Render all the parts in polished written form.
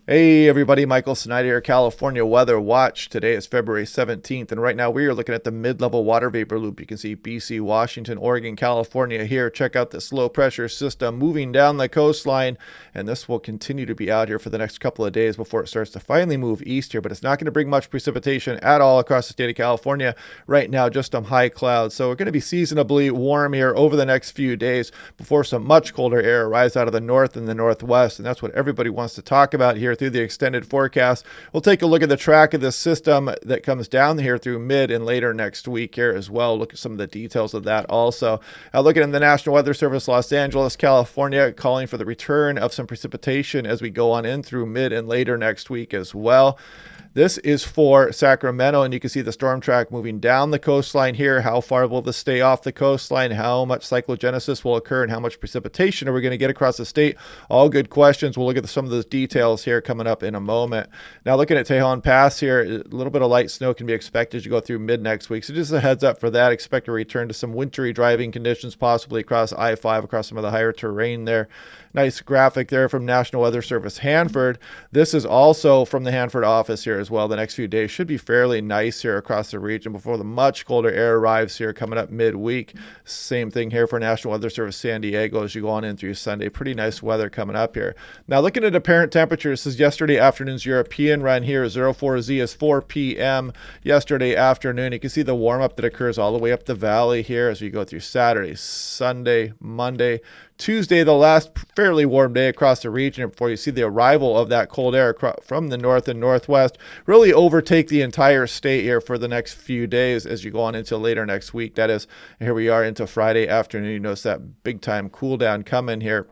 Hey everybody, Michael Snyder here, California Weather Watch. Today is February 17th, and right now we are looking at the mid-level water vapor loop. You can see BC, Washington, Oregon, California here. Check out this low pressure system moving down the coastline, and this will continue to be out here for the next couple of days before it starts to finally move east here, but it's not going to bring much precipitation at all across the state of California right now, just some high clouds. So we're going to be seasonably warm here over the next few days before some much colder air arrives out of the north and the northwest, and that's what everybody wants to talk about here through the extended forecast. We'll take a look at the track of this system that comes down here through mid and later next week here as well. Look at some of the details of that also. Looking at the National Weather Service, Los Angeles, California, calling for the return of some precipitation as we go on in through mid and later next week as well. This is for Sacramento, and you can see the storm track moving down the coastline here. How far will this stay off the coastline? How much cyclogenesis will occur, and how much precipitation are we going to get across the state? All good questions. We'll look at some of those details here coming up in a moment. Now, looking at Tejon Pass here, a little bit of light snow can be expected as you go through mid next week. So just a heads up for that. Expect a return to some wintry driving conditions, possibly across I-5, across some of the higher terrain there. Nice graphic there from National Weather Service Hanford. This is also from the Hanford office here as well. The next few days should be fairly nice here across the region before the much colder air arrives here coming up midweek. Same thing here for National Weather Service San Diego as you go on in through Sunday. Pretty nice weather coming up here. Now looking at apparent temperatures, this is yesterday afternoon's European run here. 04Z is 4 p.m. yesterday afternoon. You can see the warm up that occurs all the way up the valley here as we go through Saturday, Sunday, Monday, Tuesday, the last fairly warm day across the region before you see the arrival of that cold air from the north and northwest really overtake the entire state here for the next few days as you go on into later next week. That is, here we are into Friday afternoon. You notice that big time cool down coming here.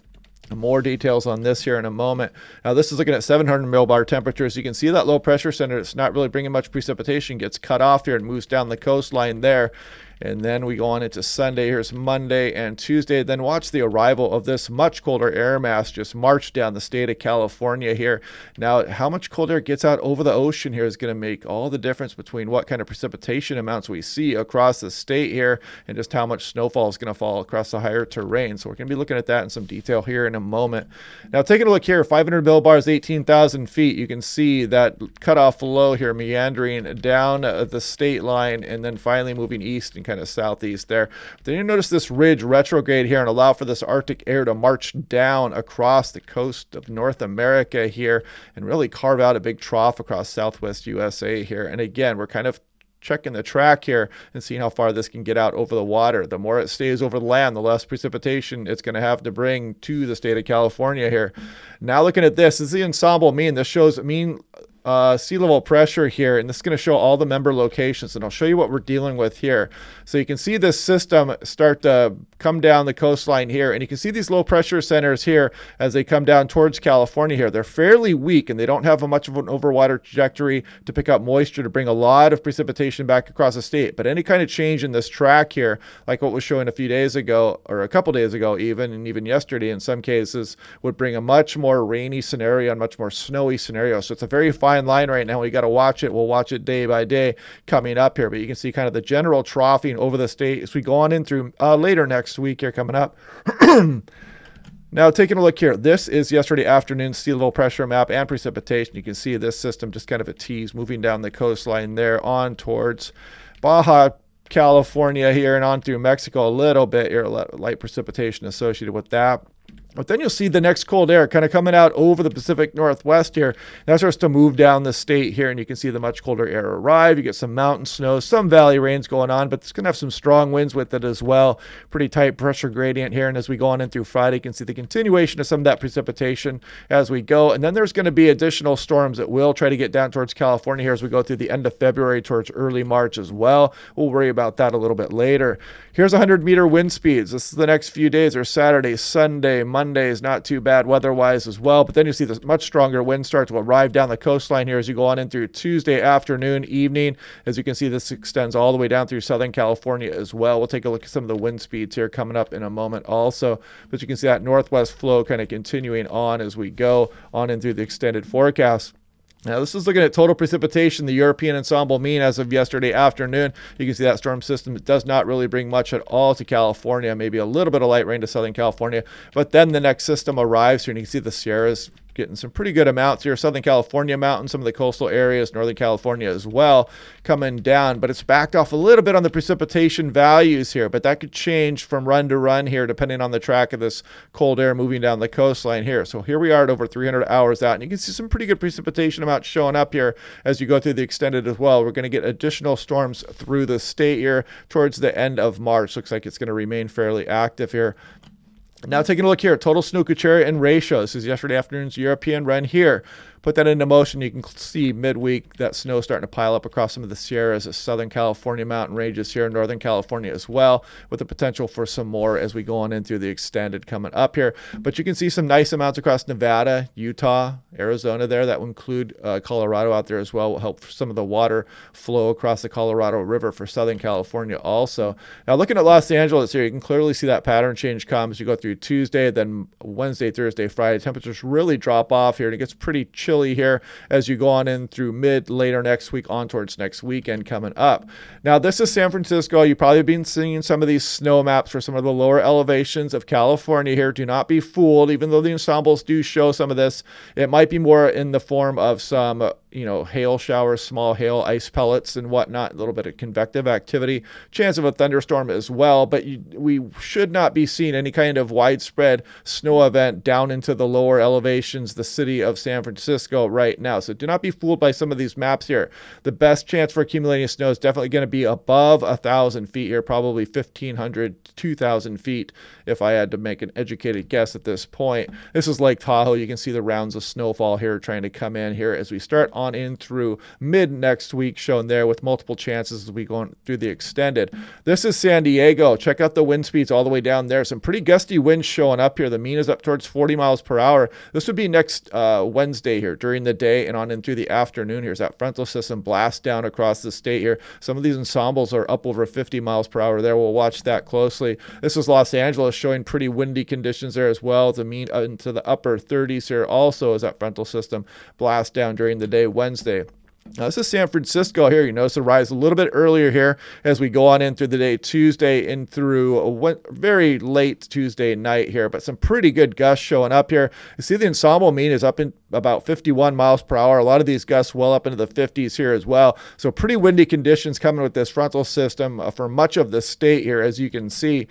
More details on this here in a moment. Now, this is looking at 700 millibar temperatures. You can see that low pressure center. It's not really bringing much precipitation. Gets cut off here and moves down the coastline there. And then we go on into Sunday. Here's Monday and Tuesday. Then watch the arrival of this much colder air mass just march down the state of California here. Now, how much cold air gets out over the ocean here is going to make all the difference between what kind of precipitation amounts we see across the state here and just how much snowfall is going to fall across the higher terrain. So we're going to be looking at that in some detail here in a moment. Now, taking a look here, 500 millibars, 18,000 feet. You can see that cutoff low here meandering down the state line and then finally moving east and kind of southeast there. Then you notice this ridge retrograde here and allow for this Arctic air to march down across the coast of North America here and really carve out a big trough across southwest USA here. And again, we're kind of checking the track here and seeing how far this can get out over the water. The more it stays over the land, the less precipitation it's going to have to bring to the state of California here. Now looking at this is the ensemble mean. This shows mean sea level pressure here, and this is going to show all the member locations, and I'll show you what we're dealing with here. So you can see this system start to come down the coastline here, and you can see these low pressure centers here as they come down towards California here. They're fairly weak, and they don't have much of an overwater trajectory to pick up moisture to bring a lot of precipitation back across the state. But any kind of change in this track here, like what was showing a few days ago, or a couple days ago even, and even yesterday in some cases, would bring a much more rainy scenario and much more snowy scenario. So it's a very fine line right now. We got to watch it. We'll watch it day by day coming up here, but you can see kind of the general troughing over the state as we go on in through later next week here coming up. Now, taking a look here, this is yesterday afternoon sea level pressure map and precipitation. You can see this system just kind of a tease moving down the coastline there on towards Baja California here and on through Mexico a little bit here, light precipitation associated with that. But then you'll see the next cold air kind of coming out over the Pacific Northwest here. That starts to move down the state here, and you can see the much colder air arrive. You get some mountain snow, some valley rains going on, but it's going to have some strong winds with it as well. Pretty tight pressure gradient here, and as we go on in through Friday, you can see the continuation of some of that precipitation as we go. And then there's going to be additional storms that will try to get down towards California here as we go through the end of February towards early March as well. We'll worry about that a little bit later. Here's 100-meter wind speeds. This is the next few days, or Saturday, Sunday, Monday is not too bad weather-wise as well, but then you see this much stronger wind start to arrive down the coastline here as you go on in through Tuesday afternoon, evening. As you can see, this extends all the way down through Southern California as well. We'll take a look at some of the wind speeds here coming up in a moment also, but you can see that northwest flow kind of continuing on as we go on in through the extended forecast. Now, this is looking at total precipitation, the European ensemble mean as of yesterday afternoon. You can see that storm system does not really bring much at all to California, maybe a little bit of light rain to Southern California. But then the next system arrives here, and you can see the Sierras getting some pretty good amounts here. Southern California mountains, some of the coastal areas, Northern California as well, coming down. But it's backed off a little bit on the precipitation values here. But that could change from run to run here, depending on the track of this cold air moving down the coastline here. So here we are at over 300 hours out. And you can see some pretty good precipitation amounts showing up here as you go through the extended as well. We're going to get additional storms through the state here towards the end of March. Looks like it's going to remain fairly active here. Now taking a look here, total snow couche area and ratio. This is yesterday afternoon's European run here. Put that into motion. You can see midweek that snow starting to pile up across some of the Sierras, the Southern California mountain ranges here, Northern California as well, with the potential for some more as we go on in through the extended coming up here. But you can see some nice amounts across Nevada, Utah, Arizona there. That will include Colorado out there as well. Will help some of the water flow across the Colorado River for Southern California also. Now looking at Los Angeles here, you can clearly see that pattern change come as you go through Tuesday, then Wednesday, Thursday, Friday. Temperatures really drop off here and it gets pretty chilly here as you go on in through later next week on towards next weekend coming up. Now this is San Francisco. You've probably been seeing some of these snow maps for some of the lower elevations of California here. Do not be fooled. Even though the ensembles do show some of this, it might be more in the form of some hail showers, small hail, ice pellets and whatnot, a little bit of convective activity, chance of a thunderstorm as well. But we should not be seeing any kind of widespread snow event down into the lower elevations, the city of San Francisco right now. So do not be fooled by some of these maps here. The best chance for accumulating snow is definitely going to be above 1,000 feet here, probably 1,500 to 2,000 feet if I had to make an educated guess at this point. This is Lake Tahoe. You can see the rounds of snowfall here trying to come in here as we start on in through mid next week, shown there with multiple chances as we go through the extended. This is San Diego. Check out the wind speeds all the way down there. Some pretty gusty winds showing up here. The mean is up towards 40 miles per hour. This would be next Wednesday here during the day and on in through the afternoon. Here's that frontal system blast down across the state here. Some of these ensembles are up over 50 miles per hour there. We'll watch that closely. This is Los Angeles showing pretty windy conditions there as well. The mean into the upper 30s here also as that frontal system blast down during the day Wednesday. Now, this is San Francisco here. You notice the rise a little bit earlier here as we go on in through the day Tuesday and through a very late Tuesday night here, but some pretty good gusts showing up here. You see the ensemble mean is up in about 51 miles per hour. A lot of these gusts well up into the 50s here as well. So pretty windy conditions coming with this frontal system for much of the state here, as you can see.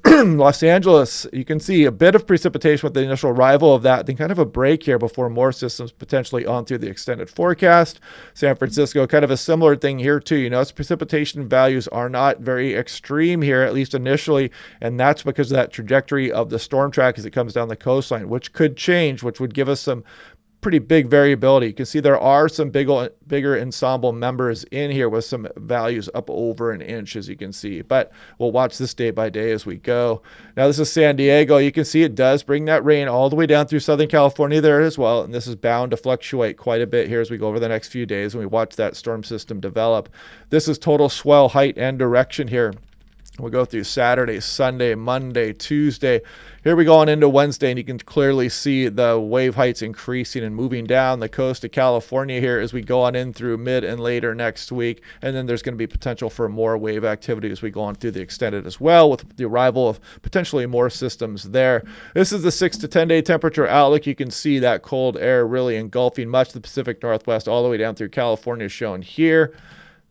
Los Angeles, you can see a bit of precipitation with the initial arrival of that, then kind of a break here before more systems potentially on through the extended forecast. San Francisco, kind of a similar thing here too. Its precipitation values are not very extreme here, at least initially, and that's because of that trajectory of the storm track as it comes down the coastline, which could change, which would give us some pretty big variability. You can see there are some bigger ensemble members in here with some values up over an inch, as you can see. But we'll watch this day by day as we go. Now, this is San Diego. You can see it does bring that rain all the way down through Southern California there as well. And this is bound to fluctuate quite a bit here as we go over the next few days and we watch that storm system develop. This is total swell height and direction here. We'll go through Saturday, Sunday, Monday, Tuesday. Here we go on into Wednesday, and you can clearly see the wave heights increasing and moving down the coast of California here as we go on in through mid and later next week. And then there's going to be potential for more wave activity as we go on through the extended as well, with the arrival of potentially more systems there. This is the 6 to 10 day temperature outlook. You can see that cold air really engulfing much of the Pacific Northwest all the way down through California, shown here.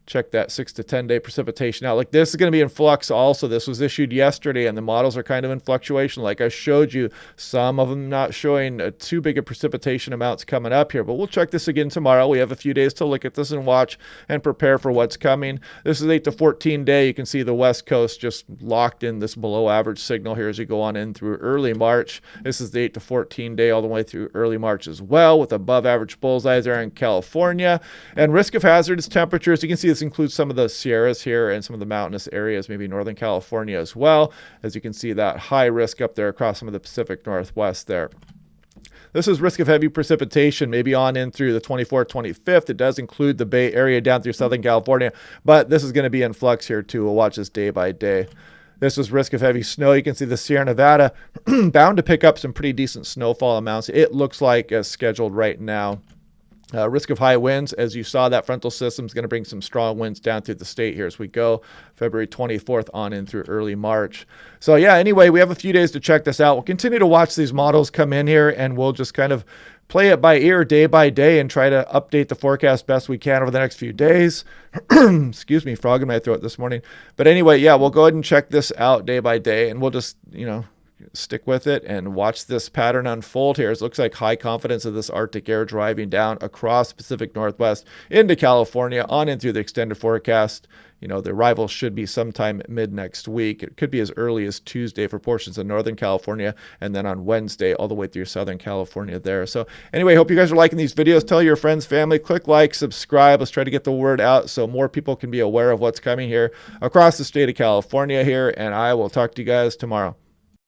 Check that 6 to 10 day precipitation outlook. This is going to be in flux also. This was issued yesterday, and the models are kind of in fluctuation. Like I showed you, some of them not showing too big of precipitation amounts coming up here. But we'll check this again tomorrow. We have a few days to look at this and watch and prepare for what's coming. This is 8 to 14 day. You can see the West Coast just locked in this below average signal here as you go on in through early March. This is the 8 to 14 day all the way through early March as well, with above average bullseyes there in California. And risk of hazardous temperatures, you can see this includes some of the Sierras here and some of the mountainous areas, maybe Northern California as well. As you can see, that high risk up there across some of the Pacific Northwest there. This is risk of heavy precipitation, maybe on in through the 24th, 25th. It does include the Bay Area down through Southern California, but this is going to be in flux here too. We'll watch this day by day. This is risk of heavy snow. You can see the Sierra Nevada bound to pick up some pretty decent snowfall amounts. It looks like as scheduled right now. Risk of high winds, as you saw, that frontal system is going to bring some strong winds down through the state here as we go February 24th on in through early March. So yeah, anyway, we have a few days to check this out. We'll continue to watch these models come in here, and we'll just kind of play it by ear day by day and try to update the forecast best we can over the next few days. Excuse me, frog in my throat this morning. But anyway, yeah, we'll go ahead and check this out day by day, and we'll just, stick with it and watch this pattern unfold here. It looks like high confidence of this Arctic air driving down across the Pacific Northwest into California on in through the extended forecast. The arrival should be sometime mid next week. It could be as early as Tuesday for portions of Northern California, and then on Wednesday all the way through Southern California there. So anyway, hope you guys are liking these videos. Tell your friends, family, click like, subscribe. Let's try to get the word out so more people can be aware of what's coming here across the state of California here, and I will talk to you guys tomorrow.